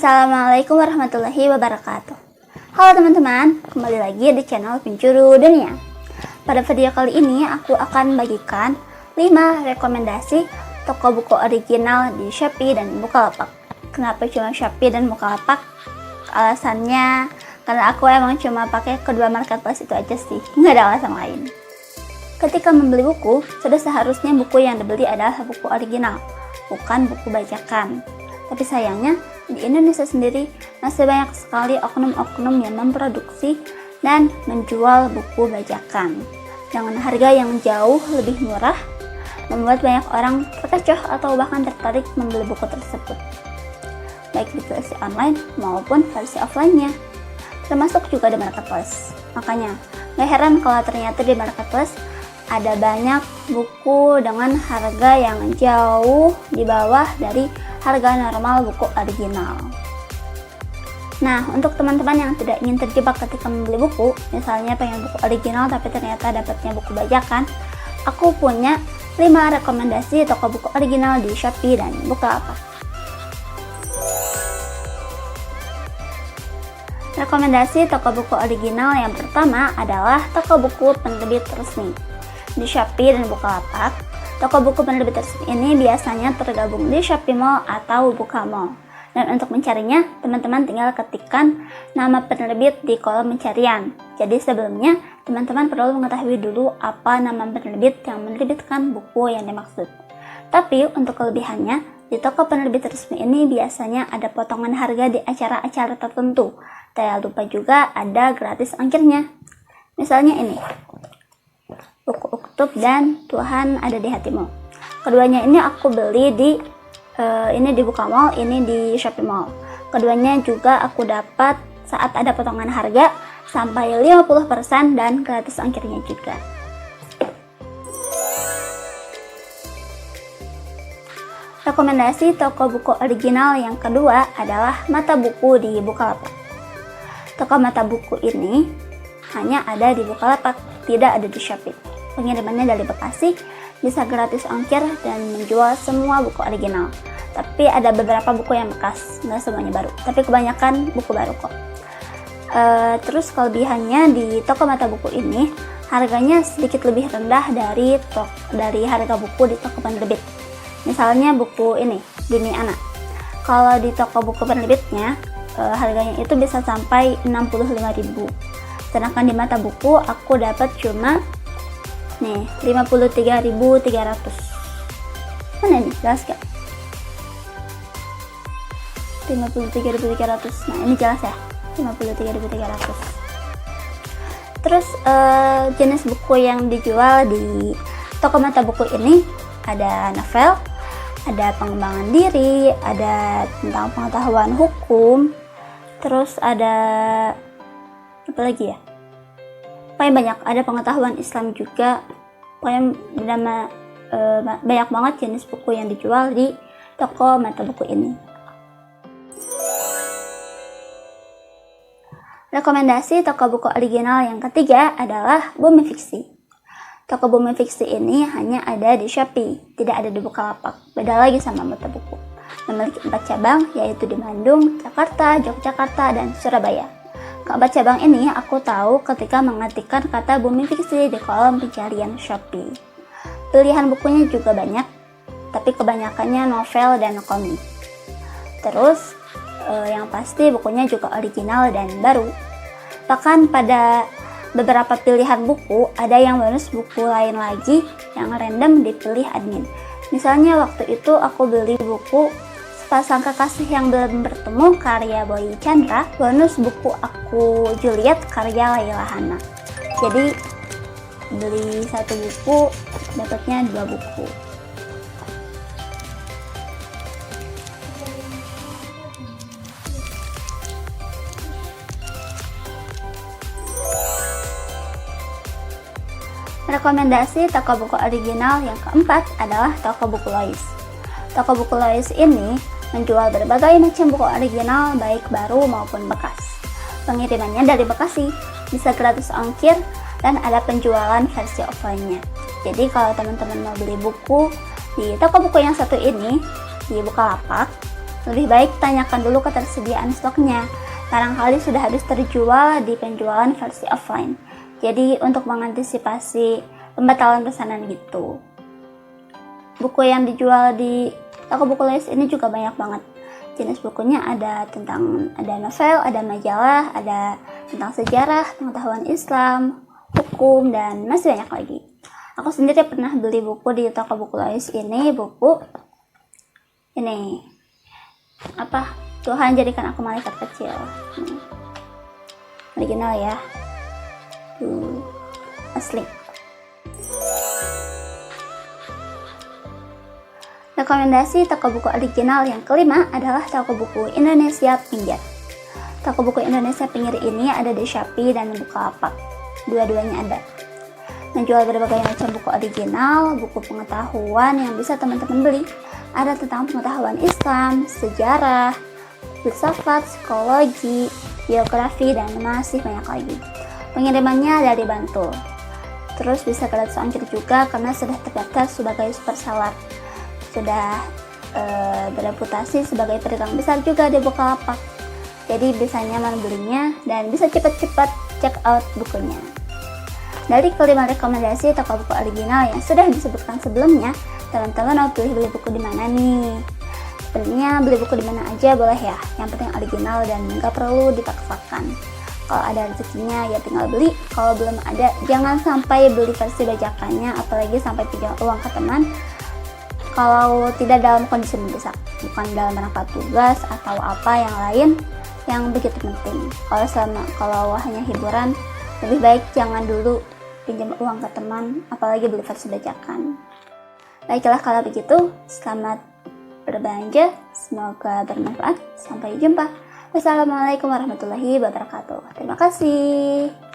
Assalamualaikum warahmatullahi wabarakatuh. Halo teman-teman, kembali lagi di channel Pencuru Dunia. Pada video kali ini aku akan bagikan 5 rekomendasi toko buku original di Shopee dan Bukalapak. Kenapa cuma Shopee dan Bukalapak? Alasannya karena aku emang cuma pakai kedua marketplace itu aja sih, nggak ada alasan lain. Ketika membeli buku, sudah seharusnya buku yang dibeli adalah buku original, bukan buku bajakan. Tapi sayangnya, di Indonesia sendiri masih banyak sekali oknum-oknum yang memproduksi dan menjual buku bajakan dengan harga yang jauh lebih murah, membuat banyak orang terkecoh atau bahkan tertarik membeli buku tersebut, baik di versi online maupun versi offline-nya, termasuk juga di marketplace. Makanya, gak heran kalau ternyata di marketplace ada banyak buku dengan harga yang jauh di bawah dari harga normal buku original. Nah, untuk teman-teman yang tidak ingin terjebak ketika membeli buku, misalnya pengen buku original tapi ternyata dapatnya buku bajakan, aku punya 5 rekomendasi toko buku original di Shopee dan Bukalapak. Rekomendasi toko buku original yang pertama adalah toko buku penerbit resmi. Di Shopee dan Bukalapak, toko buku penerbit resmi ini biasanya tergabung di Shopee Mall atau Bukamall. Dan untuk mencarinya, teman-teman tinggal ketikkan nama penerbit di kolom pencarian. Jadi sebelumnya, teman-teman perlu mengetahui dulu apa nama penerbit yang menerbitkan buku yang dimaksud. Tapi untuk kelebihannya, di toko penerbit resmi ini biasanya ada potongan harga di acara-acara tertentu. Tak lupa juga ada gratis ongkirnya. Misalnya ini, buku Uktub dan Tuhan Ada di Hatimu. Keduanya ini aku beli di Bukamall, ini di Shopee Mall. Keduanya juga aku dapat saat ada potongan harga sampai 50% dan gratis ongkirnya juga. Rekomendasi toko buku original yang kedua adalah Mata Buku di Bukalapak. Toko Mata Buku ini hanya ada di Bukalapak, tidak ada di Shopee. Pengirimannya dari Bekasi, bisa gratis ongkir dan menjual semua buku original. Tapi ada beberapa buku yang bekas, nggak semuanya baru, tapi kebanyakan buku baru kok. Terus kelebihannya di toko Mata Buku ini, harganya sedikit lebih rendah dari harga buku di toko penerbit. Misalnya buku ini, Dunia Anak. Kalau di toko buku penerbitnya, harganya itu bisa sampai 65.000. Sedangkan di Mata Buku aku dapat cuma 53.300. Mana nih? Jelas gak? 53.300. Nah, ini jelas ya. 53.300. Terus jenis buku yang dijual di toko Mata Buku ini ada novel, ada pengembangan diri, ada tentang pengetahuan hukum, terus ada apa lagi ya? Paling banyak, ada pengetahuan Islam juga. Paling banyak banget jenis buku yang dijual di toko Mata Buku ini. Rekomendasi toko buku original yang ketiga adalah Bumi Fiksi. Toko Bumi Fiksi ini hanya ada di Shopee, tidak ada di Bukalapak. Beda lagi sama Mata Buku. Memiliki 4 cabang, yaitu di Bandung, Jakarta, Yogyakarta, dan Surabaya. Keempat cabang ini aku tahu ketika mengetikkan kata Bumi Fiksi di kolom pencarian Shopee. Pilihan bukunya juga banyak, tapi kebanyakannya novel dan komik. Terus, yang pasti bukunya juga original dan baru. Bahkan pada beberapa pilihan buku, ada yang bonus buku lain lagi yang random dipilih admin. Misalnya waktu itu aku beli buku Sepasang Kekasih yang Belum Bertemu karya Boy Chandra, bonus buku Aku Juliet karya Laila Hana. Jadi beli 1 buku dapatnya 2 buku. Rekomendasi toko buku original yang keempat adalah toko buku Lois. Toko buku Lois ini menjual berbagai macam buku original baik baru maupun bekas. Pengirimannya dari Bekasi, bisa gratis ongkir, dan ada penjualan versi offline-nya. Jadi kalau teman-teman mau beli buku di toko buku yang satu ini, di Bukalapak, Lebih baik tanyakan dulu ketersediaan stoknya. Barangkali sudah habis terjual di penjualan versi offline. Jadi untuk mengantisipasi pembatalan pesanan gitu. Buku yang dijual di toko buku Lois ini juga banyak banget. Jenis bukunya ada novel, ada majalah, ada tentang sejarah, pengetahuan Islam, hukum, dan masih banyak lagi. Aku sendiri pernah beli buku di toko buku Lois ini, buku ini apa? Tuhan Jadikan Aku Malaikat Kecil. Original ya. Asli. Rekomendasi toko buku original yang kelima adalah toko buku Indonesia Pinggir. Toko buku Indonesia Pinggir ini ada di Shopee dan Bukalapak. Dua-duanya ada. Menjual berbagai macam buku original, buku pengetahuan yang bisa teman-teman beli. Ada tentang pengetahuan Islam, sejarah, filsafat, psikologi, biografi, dan masih banyak lagi. Pengirimannya dari Bantul. Terus bisa gratis ongkir juga karena sudah terdaftar sebagai superseller. Sudah bereputasi sebagai pedagang besar juga di Bukalapak. Jadi bisa nyaman belinya dan bisa cepat-cepat check out bukunya. Dari kelima rekomendasi toko buku original yang sudah disebutkan sebelumnya, teman-teman mau pilih beli buku di mana nih? Sebenarnya beli buku di mana aja boleh ya, yang penting original dan nggak perlu dipaksakan. Kalau ada rezekinya ya tinggal beli, kalau belum ada jangan sampai beli versi bajakannya, apalagi sampai pinjam uang ke teman. Kalau tidak dalam kondisi mendesak, bukan dalam rangka tugas atau apa yang lain yang begitu penting. Kalau hanya hiburan, lebih baik jangan dulu pinjam uang ke teman, apalagi beli versi bajakan. Baiklah kalau begitu, selamat berbelanja, semoga bermanfaat. Sampai jumpa. Wassalamualaikum warahmatullahi wabarakatuh. Terima kasih.